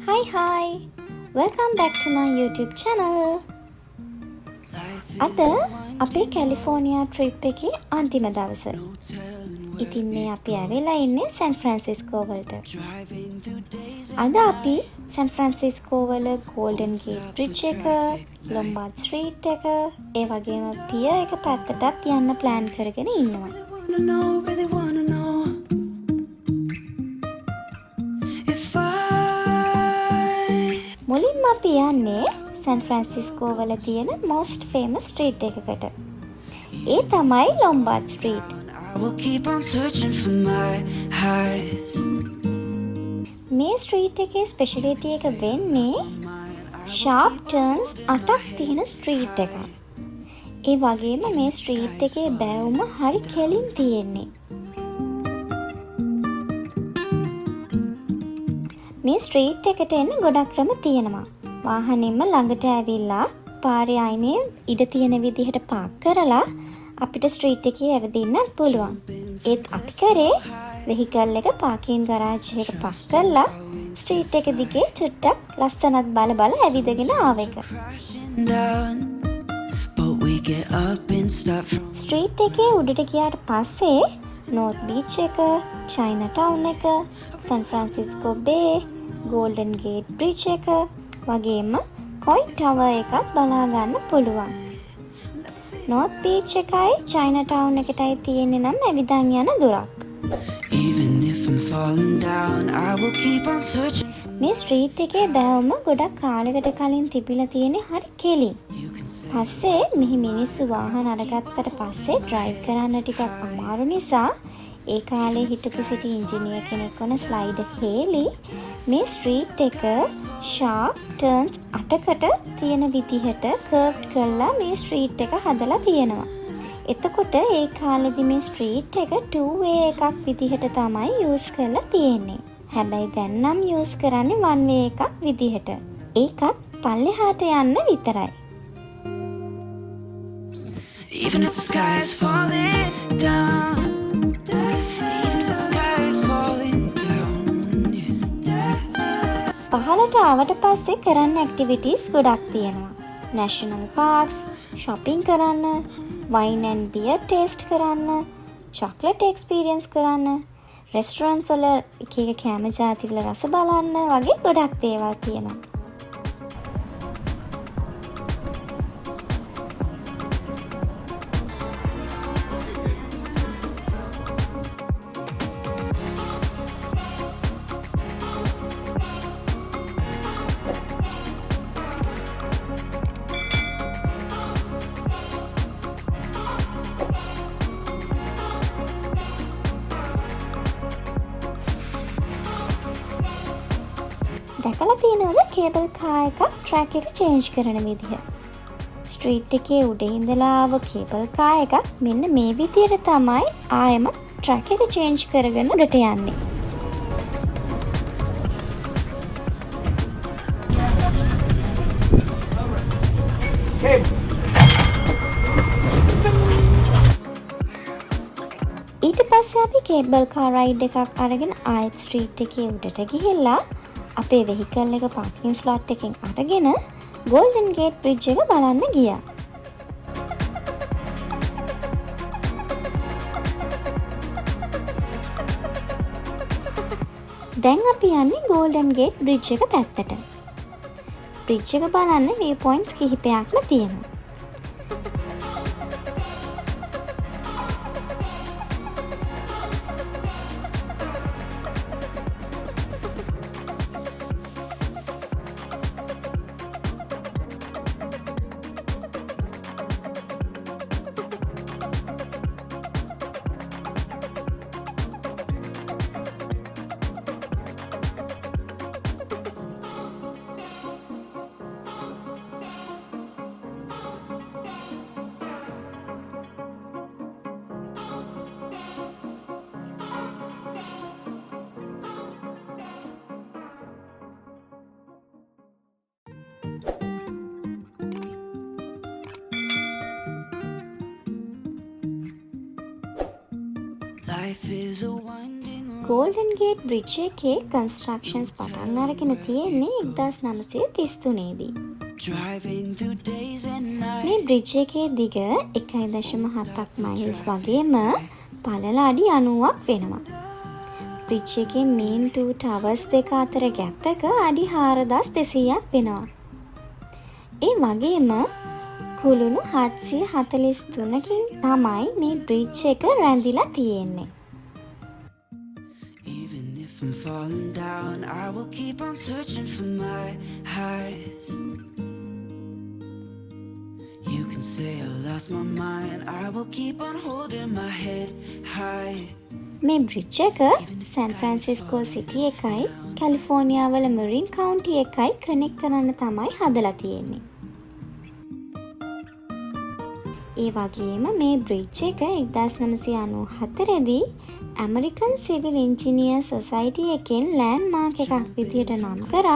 Hi, welcome back to my YouTube channel. අද අපේ California trip එකේ අන්තිම දවස. ඉතින් මේ අපි ඇවිල්ලා ඉන්නේ සෑන් ෆ්‍රැන්සිස්කෝ වලට. අද අපි සෑන් ෆ්‍රැන්සිස්කෝ වල ගෝල්ඩන් ගේට් බ්‍රිජ් එක, ලොම්බාඩ් ස්ට්‍රීට් එක, ඒ වගේම පියර් එක පැත්තටත් යන්න ප්ලෑන් කරගෙන ඉන්නවා. මුලින්ම අපි යන්නේ සෑන් ෆ්‍රැන්සිස්කෝ වල තියෙන most famous street එකකට. ඒ තමයි ලොම්බාඩ් ස්ට්‍රීට්. මේ ස්ට්‍රීට් එකේ ස්පෙෂලිටි එක වෙන්නේ sharp turns 8ක් තියෙන ස්ට්‍රීට් එකක්. ඒ වගේම මේ ස්ට්‍රීට් එකේ බැවුම හරි කෙලින් තියෙන්නේ. මේ ස්ට්‍රීට් එකට එන්න ගොඩක් ක්‍රම තියෙනවා. වාහනෙන්ම ළඟට ඇවිල්ලා පාරේ අයිනේ ඉඩ තියෙන විදිහට පාක් කරලා අපිට ස්ට්‍රීට් එකේ ඇවිදින්නත් පුළුවන්. ඒත් අපි කරේ වෙහිකල් එක පාකින් ගරාජ් එකට පාක් කරලා ස්ට්‍රීට් එක දිගේ චුට්ටක් ලස්සනත් බල බල ඇවිදගෙන ආව එක. ස්ට්‍රීට් එකේ උඩට ගියාට පස්සේ නෝත් බීච් එක, චයිනාටවුන් එක, සෑන් ෆ්‍රැන්සිස්කෝ බේ, ගෝල්ඩන් ගේට් බ්‍රිජ් එක වගේම කොයින් ටවර් එකත් බලා ගන්න පුළුවන්. නෝත් බීච් එකයි චයිනාටවුන් එකටයි තියෙන්නේ නම් ඇවිදන් යන දුරක්. මේ ස්ට්‍රීට් එකේ බැවුම ගොඩක් කාලයකට කලින් තිබිලා තියෙන්නේ හරි කෙලින්. පස්සේ මෙහි මිනිස්සු වාහන අරගත්තට පස්සේ ඩ්‍රයිව් කරන්න ටිකක් අමාරු නිසා ඒ කාලේ හිටපු සිටි ඉංජිනියර් කෙනෙක් වන ස්ලයිඩර් හේලි මේ ස්ට්‍රීට් එක sharp turns 8කට තියෙන විදිහට කර්ව්ඩ් කරලා මේ ස්ට්‍රීට් එක හදලා තියෙනවා. එතකොට ඒ කාලෙදි මේ ස්ට්‍රීට් එක 2-way එකක් විදිහට තමයි යූස් කරලා තියෙන්නේ. හැබැයි දැන් නම් යූස් කරන්නේ 1-way එකක් විදිහට. ඒකත් පල්ලෙහාට යන්න විතරයි. Even if the sky is falling down, even if the sky is falling down, පහළට ආවට පස්සේ කරන්න ඇක්ටිවිටීස් ගොඩක් තියෙනවා. නැෂනල් පාර්ක්ස්, shopping කරන්න, wine and beer taste කරන්න, chocolate experience කරන්න, restaurants වල එක එක කෑම ජාති වල රස බලන්න වගේ ගොඩක් දේවල් තියෙනවා. දැකලා තියෙනවද කේබල් කාර් එකක් ට්‍රැක් එක චේන්ජ් කරන විදිහ? ස්ට්‍රීට් එකේ උඩ ඉඳලා ආව කේබල් කාර් එකක් මෙන්න මේ විදිහට තමයි ආයෙම ට්‍රැක් එක චේන්ජ් කරගෙන උඩට යන්නේ. ඊට පස්සේ අපි කේබල් කාර් රයිඩ් එකක් අරගෙන ආයෙත් ස්ට්‍රීට් එකේ උඩට ගිහිල්ලා අපේ වෙහිකල් එක පාකින් ස්ලොට් එකෙන් අරගෙන ගෝල්ඩන් ගේට් බ්‍රිජ් එක බලන්න ගියා. දැන් අපි යන්නේ ගෝල්ඩන් ගේට් බ්‍රිජ් එක පැත්තට. බ්‍රිජ් එක බලන්න view points කිහිපයක්ම තියෙනවා. Life is a winding golden gate bridge එකේ කන්ස්ට්‍රක්ෂන්ස් පටන් අරගෙන තියෙන්නේ 1933 දී. මේ බ්‍රිජ් එකේ දිග 1.7ක් මයිල්ස් වගේම පළල අඩි 90ක් වෙනවා. බ්‍රිජ් එකේ මේන් 2 ටවර්ස් දෙක අතර ගැප් එක අඩි 4200ක් වෙනවා. ඒ වගේම කුළුණු 743කින් තමයි මේ බ්‍රිජ් එක රැඳිලා තියෙන්නේ. I'm falling down, I will keep on searching for my highs. You can say I lost my mind, I will keep on holding my head high. මේ බ්‍රිජ් එක සෑන් ෆ්‍රැන්සිස්කෝ සිටි එකයි කැලිෆෝනියා වල මරින් කවුන්ටි එකයි කනෙක්ට් කරන්න තමයි හදලා තියෙන්නේ. ඒ වගේම මේ බ්‍රිජ් එක 1994 දී ඇමරිකන් සිවිල් ඉන්ජිනියර් සොසයිටි එකෙන් ලෑන්ඩ්මාර්ක් එකක් විදියට නම් කරා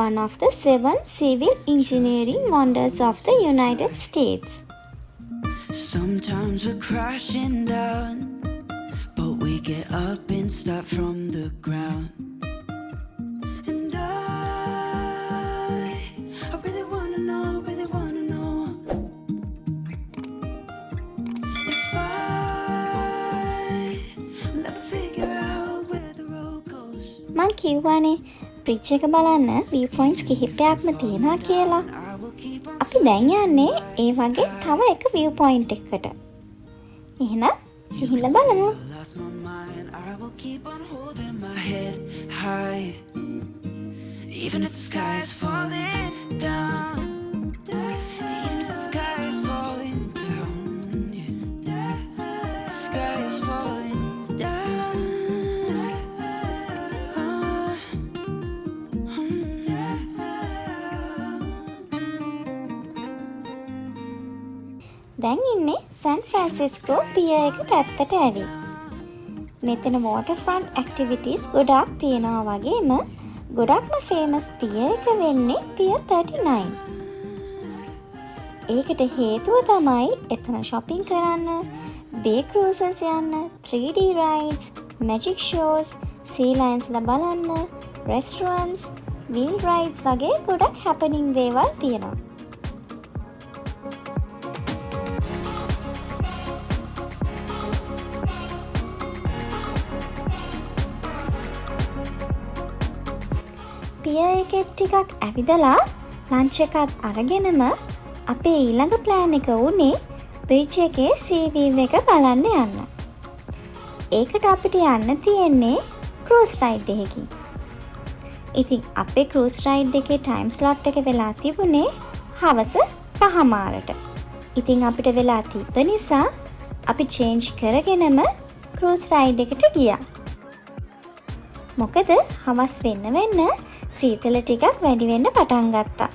one of the 7 civil engineering wonders of the United States. Sometimes we're crashing down, but we get up and start from the ground. And I really wanna know if I'll ever figure out where the road goes. මං කිව්වනේ bridge එක බලන්න view points කිහිපයක්ම තියෙනවා කියලා. අපි දැන් යන්නේ ඒ වගේ තව එක view point එකකට. එහෙනම් ගිහිල්ලා බලමු. I will keep on holding my head high, even if the sky is falling down. Even if the sky is falling down, yeah. The sky is falling down. දැන් ඉන්නේ සෑන් ෆ්‍රැන්සිස්කෝ පියර් එක පැත්තට ඇවිත්. මෙතන waterfront activities ගොඩක් තියෙනවා වගේම ගොඩක්ම famous පියර් එක වෙන්නේ පියර් 39. ඒකට හේතුව තමයි එතන shopping කරන්න, bay cruises යන්න, 3D rides, magic shows, sea lions ලා බලන්න, restaurants, wheel rides වගේ ගොඩක් happening දේවල් තියෙනවා. පියර් එකේ ටිකක් ඇවිදලා ලන්ච් එකත් අරගෙනම අපේ ඊළඟ ප්ලෑන් එක උනේ බ්‍රිජ් එකේ සී වීව් එක බලන්න යන්න. ඒකට අපිට යන්න තියෙන්නේ ක්‍රූස් රයිඩ් එකකින්. ඉතින් අපේ ක්‍රූස් රයිඩ් එකේ ටයිම් ස්ලොට් එක වෙලා තිබුණේ හවස 5:00ට. ඉතින් අපිට වෙලා තිබ්බ නිසා අපි චේන්ජ් කරගෙනම ක්‍රූස් රයිඩ් එකට ගියා. මොකද හවස් වෙන්න සීතල ටිකක් වැඩි වෙන්න පටන් ගත්තා.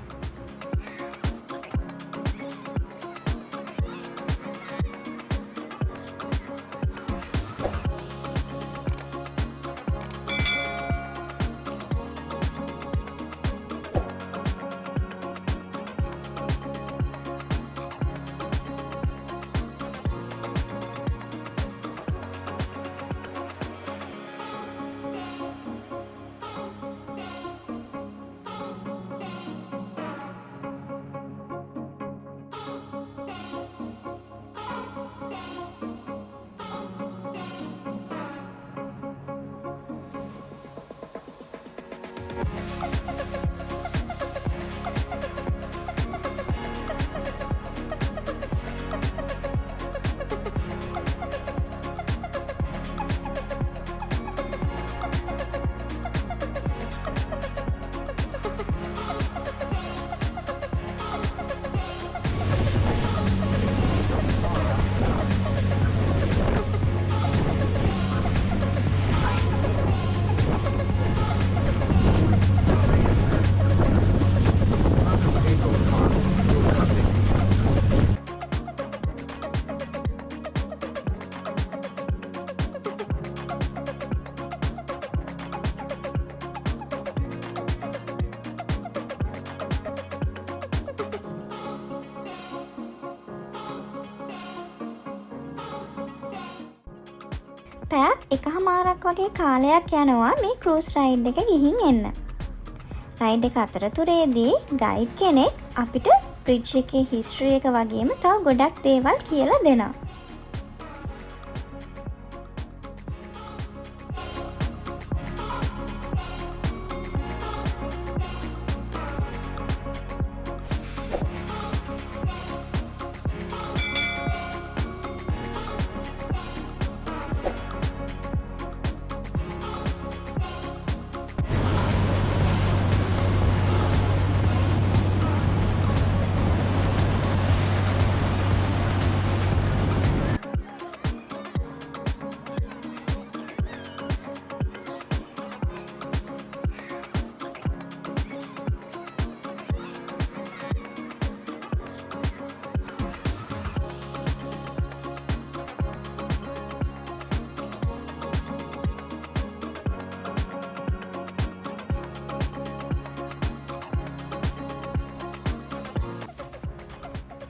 පැයක් එකහමාරක් වගේ කාලයක් යනවා මේ ක්‍රූස් රයිඩ් එක ගිහින් එන්න. රයිඩ් එක අතරතුරේදී ගයිඩ් කෙනෙක් අපිට බ්‍රිජ් එකේ හිස්ටරි එක වගේම තව ගොඩක් දේවල් කියලා දෙනවා.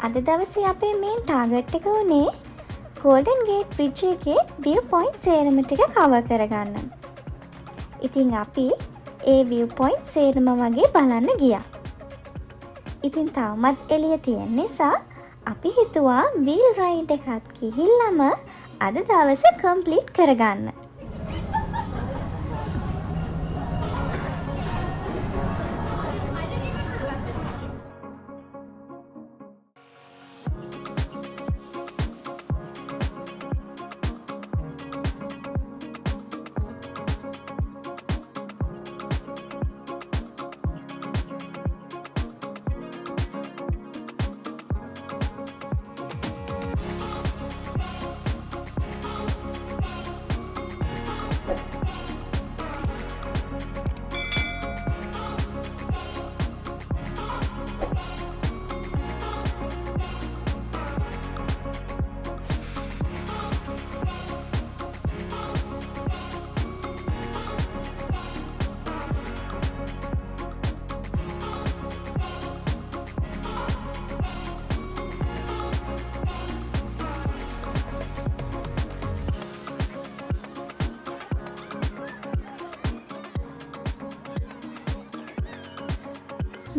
අද දවසේ අපේ මේන් ටාගට් එක උනේ ගෝල්ඩන් ගේට් බ්‍රිජ් එකේ view point සේරම ටික කවර් කරගන්න. ඉතින් අපි ඒ view point සේරම වගේ බලන්න ගියා. ඉතින් තවමත් එළිය තියෙන නිසා අපි හිතුවා wheel ride එකත් ගිහිල්ලාම අද දවසේ complete කරගන්න.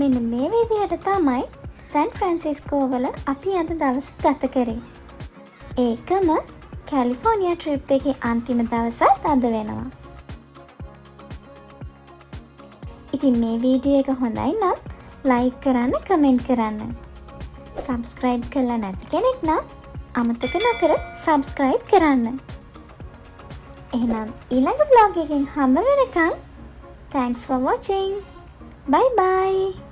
මෙන්න මේ විදිහට තමයි සැන් ෆ්‍රැන්සිස්කෝ වල අපි අද දවස ගත කරේ. ඒකම කැලිෆෝනියා ට්‍රිප් එකේ අන්තිම දවසත් අද වෙනවා. ඉතින් මේ වීඩියෝ එක හොඳයි නම් ලයික් කරන්න, කමෙන්ට් කරන්න. සබ්ස්ක්‍රයිබ් කරලා නැති කෙනෙක් නම් අමතක නොකර සබ්ස්ක්‍රයිබ් කරන්න. එහෙනම් ඊළඟ vlog එකෙන් හම්බ වෙනකන් thanks for watching. Bye bye.